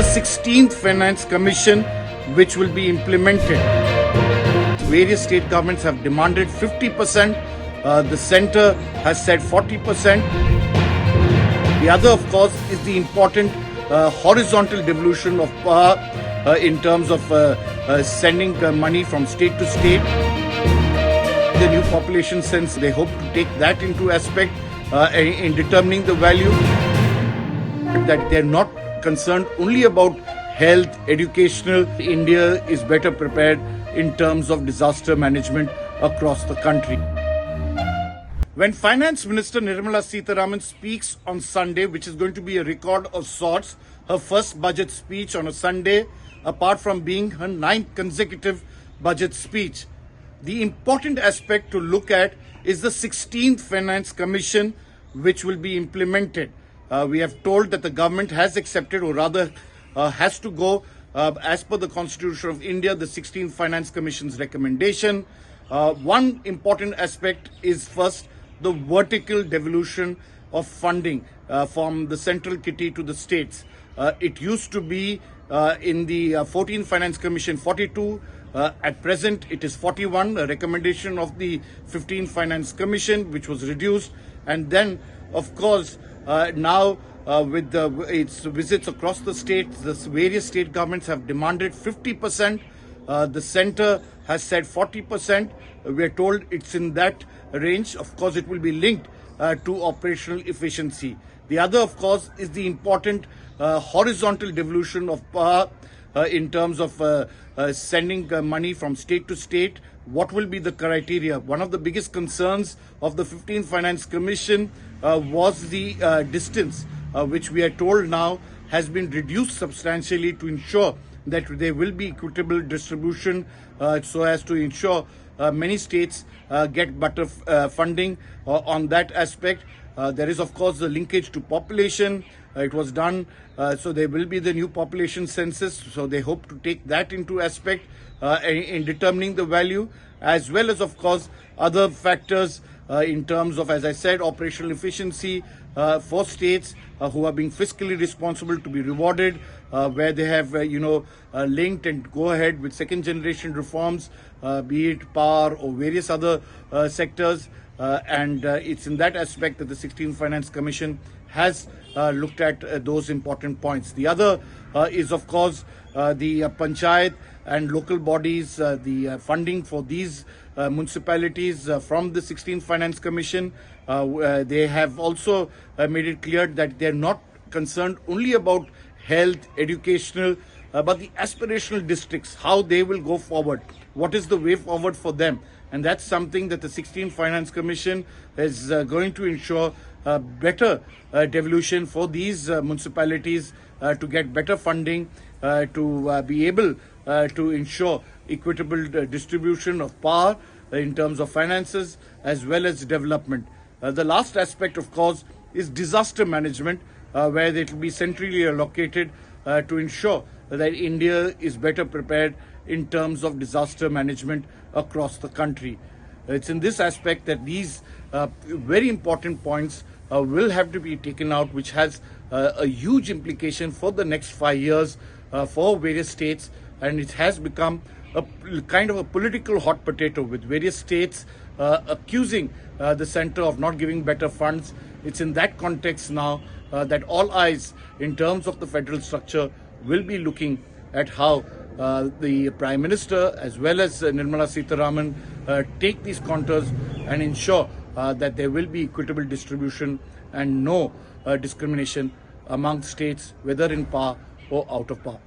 the 16th Finance Commission which will be implemented. Various state governments have demanded 50%. The centre has said 40%. The other, of course, is the important horizontal devolution of power in terms of sending money from state to state. The new population census, they hope to take that into aspect in determining the value. That they're not concerned only about health, educational. India is better prepared in terms of disaster management across the country. When Finance Minister Nirmala Sitharaman speaks on Sunday, which is going to be a record of sorts, her first budget speech on a Sunday, apart from being her 9th consecutive budget speech, the important aspect to look at is the 16th Finance Commission which will be implemented. We have told that the government has accepted, or rather has to go as per the Constitution of India, the 16th Finance Commission's recommendation. One important aspect is first the vertical devolution of funding from the central kitty to the states. It used to be in the 14th Finance Commission 42. At present, it is 41, a recommendation of the 15th Finance Commission, which was reduced. And then, of course, now with its visits across the states, the various state governments have demanded 50%. The centre has said 40%. We are told it's in that range. Of course, it will be linked to operational efficiency. The other, of course, is the important horizontal devolution of power in terms of sending money from state to state. What will be the criteria? One of the biggest concerns of the 15th Finance Commission was the distance, which we are told now has been reduced substantially to ensure that there will be equitable distribution so as to ensure many states get better funding on that aspect. There is, of course, the linkage to population. It was done, so there will be the new population census. So they hope to take that into aspect in determining the value, as well as, of course, other factors in terms of, as I said, operational efficiency for states who are being fiscally responsible to be rewarded, where they have, linked and go ahead with second generation reforms, be it power or various other sectors. And it's in that aspect that the 16th Finance Commission has looked at those important points. The other is, of course, the panchayat and local bodies, the funding for these municipalities from the 16th Finance Commission. They have also made it clear that they're not concerned only about health, educational, but the aspirational districts, how they will go forward. What is the way forward for them? And that's something that the 16th Finance Commission is going to ensure better devolution for these municipalities to get better funding, to be able to ensure equitable distribution of power in terms of finances as well as development. The last aspect, of course, is disaster management, where it will be centrally allocated to ensure that India is better prepared in terms of disaster management across the country. It's in this aspect that these very important points will have to be taken out, which has a huge implication for the next 5 years for various states, and it has become a kind of a political hot potato, with various states accusing the centre of not giving better funds. It's in that context now that all eyes in terms of the federal structure will be looking at how the Prime Minister as well as Nirmala Sitharaman take these contours and ensure that there will be equitable distribution and no discrimination among states, whether in power or out of power.